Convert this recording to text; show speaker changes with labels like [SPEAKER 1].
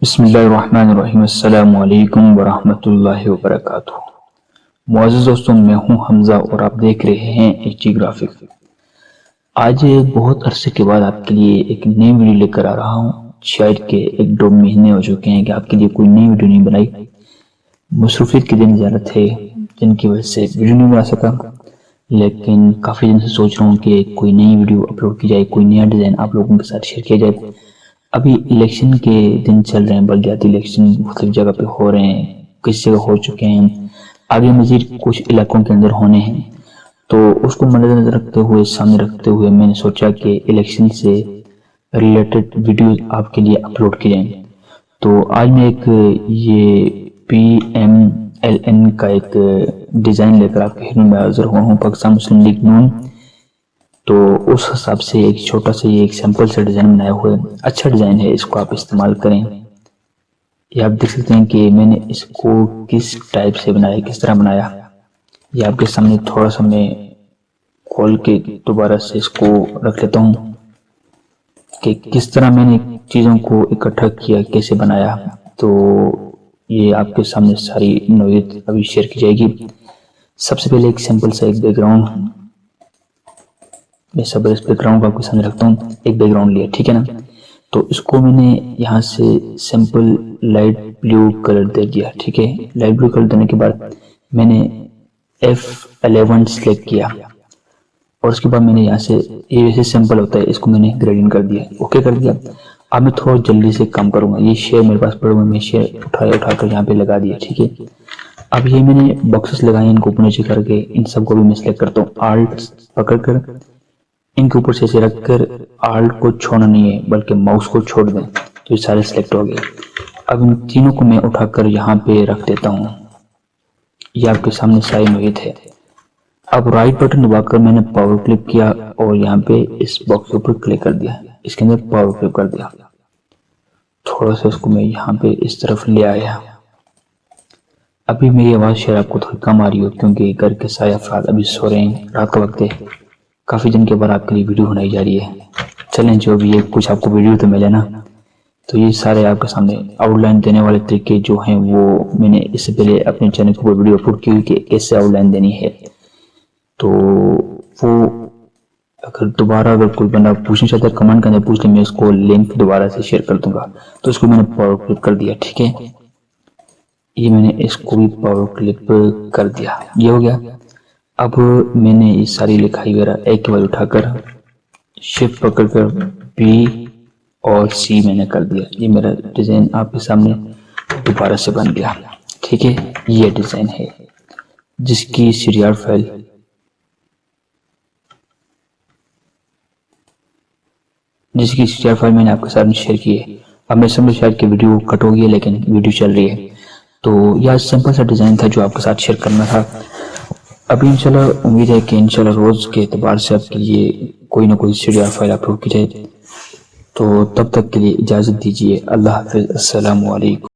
[SPEAKER 1] بسم اللہ الرحمن الرحیم۔ السلام علیکم ورحمۃ اللہ وبرکاتہ۔ معزز دوستوں، میں ہوں حمزہ اور آپ دیکھ رہے ہیں ایچ ڈی گرافک۔ آج بہت عرصے کے بعد آپ کے لیے ایک نئی ویڈیو لے کر آ رہا ہوں۔ شاید کہ 1-2 مہینے ہو چکے ہیں کہ آپ کے لیے کوئی نئی ویڈیو نہیں بنائی۔ مصروفیت کے دن زیادہ تھے جن کی وجہ سے ویڈیو نہیں بنا سکا، لیکن کافی دن سے سوچ رہا ہوں کہ کوئی نئی ویڈیو اپلوڈ کی جائے، کوئی نیا ڈیزائن آپ لوگوں کے ساتھ شیئر کیا جائے۔ ابھی الیکشن کے دن چل رہے ہیں، بلدیاتی الیکشن مختلف جگہ پہ ہو رہے ہیں، کسی جگہ ہو چکے ہیں، آگے مزید کچھ علاقوں کے اندر ہونے ہیں۔ تو اس کو مد نظر رکھتے ہوئے، سامنے رکھتے ہوئے میں نے سوچا کہ الیکشن سے ریلیٹڈ ویڈیوز آپ کے لیے اپلوڈ کی جائیں۔ تو آج میں ایک یہ PMLN کا ایک ڈیزائن لے کر آپ کے خدمت میں حاضر ہوا ہوں، پاکستان مسلم لیگ نون۔ تو اس حساب سے ایک چھوٹا سا یہ ایک سیمپل سے ڈیزائن بنایا ہوا ہے۔ اچھا ڈیزائن ہے، اس کو آپ استعمال کریں۔ یہ آپ دیکھ سکتے ہیں کہ میں نے اس کو کس ٹائپ سے بنایا، کس طرح بنایا۔ یہ آپ کے سامنے تھوڑا سا میں کھول کے دوبارہ سے اس کو رکھ لیتا ہوں کہ کس طرح میں نے چیزوں کو اکٹھا کیا، کیسے بنایا۔ تو یہ آپ کے سامنے ساری نوعیت ابھی شیئر کی جائے گی۔ سب سے پہلے ایک سیمپل سا ایک بیک گراؤنڈ، میں سب اس بیک گراؤنڈ کو آپ کے سامنے رکھتا ہوں۔ ایک بیک گراؤنڈ لیا، ٹھیک ہے نا۔ تو اس کو میں نے یہاں سے سمپل لائٹ بلیو کلر دے دیا، ٹھیک ہے۔ لائٹ بلیو کلر دینے کے بعد میں نے F11 سلیکٹ کیا، اور اس کے بعد میں نے یہاں سے یہ ویسے سمپل ہوتا ہے، اس کو میں نے گریڈنگ کر دیا، اوکے کر دیا۔ اب میں تھوڑا جلدی سے کام کروں گا۔ یہ شیئر میرے پاس پڑا ہوا ہے، میں شیئر اٹھا کر یہاں پہ لگا دیا، ٹھیک ہے۔ اب یہ میں نے باکسز لگائے، ان کو اوپر نیچے کر کے ان سب کو بھی میں سلیکٹ کرتا ہوں، آلٹ پکڑ کر ان کے اوپر سے ایسے رکھ کر آلٹ کو چھوڑنا نہیں ہے بلکہ ماؤس کو چھوڑ دیں، تو یہ سارے سلیکٹ ہو گئے۔ اب ان تینوں کو میں اٹھا کر یہاں پہ رکھ دیتا ہوں۔ یہ آپ کے سامنے ساری نوعیت ہے۔ اب رائٹ بٹن دبا کر میں نے پاور کلک کیا اور یہاں پہ اس باکس کے اوپر کلک کر دیا، اس کے اندر پاور کلک کر دیا۔ تھوڑا سا اس کو میں یہاں پہ اس طرف لے آیا۔ ابھی میری آواز شاید آپ کو تھوڑی کم آ رہی ہو کیونکہ گھر کے سارے افراد ابھی سو رہے ہیں، رات کا وقت ہے، کافی دن کے بعد آپ کے لیے ویڈیو بنائی جا رہی ہے۔ چلیں جو بھی ہے، کچھ آپ کو ویڈیو تو ملے نا۔ تو یہ سارے آپ کے سامنے آؤٹ لائن دینے والے طریقے جو ہیں وہ میں نے اس سے پہلے اپنے چینل کے اوپر ویڈیو اپلوڈ کی ہوئی کہ کیسے آؤٹ لائن دینی ہے۔ تو وہ اگر دوبارہ اگر کوئی بندہ پوچھنا چاہتا ہے کمنٹ کے اندر پوچھ لیں، میں اس کو لنک دوبارہ سے شیئر کر دوں گا۔ تو اس کو میں نے پاور کلک کر دیا، ٹھیک ہے۔ یہ میں نے اس کو بھی پاور کلک کر دیا، یہ ہو گیا۔ اب میں نے یہ ساری لکھائی وغیرہ ایک کے بعد اٹھا کر شفٹ پکڑ کر B اور C میں نے کر دیا۔ یہ میرا ڈیزائن آپ کے سامنے دوبارہ سے بن گیا، ٹھیک ہے۔ یہ ڈیزائن ہے جس کی CDR فائل میں نے آپ کے ساتھ شیئر کی ہے۔ اب میں سمجھ شاید کہ ویڈیو کٹ ہو گئی ہے، لیکن ویڈیو چل رہی ہے۔ تو یہ سمپل سا ڈیزائن تھا جو آپ کے ساتھ شیئر کرنا تھا۔ ابھی انشاءاللہ امید ہے کہ انشاءاللہ روز کے اعتبار سے آپ کے لیے کوئی نہ کوئی CDR فائل اپلوڈ کی جائے۔ تو تب تک کے لیے اجازت دیجیے، اللہ حافظ، السلام علیکم۔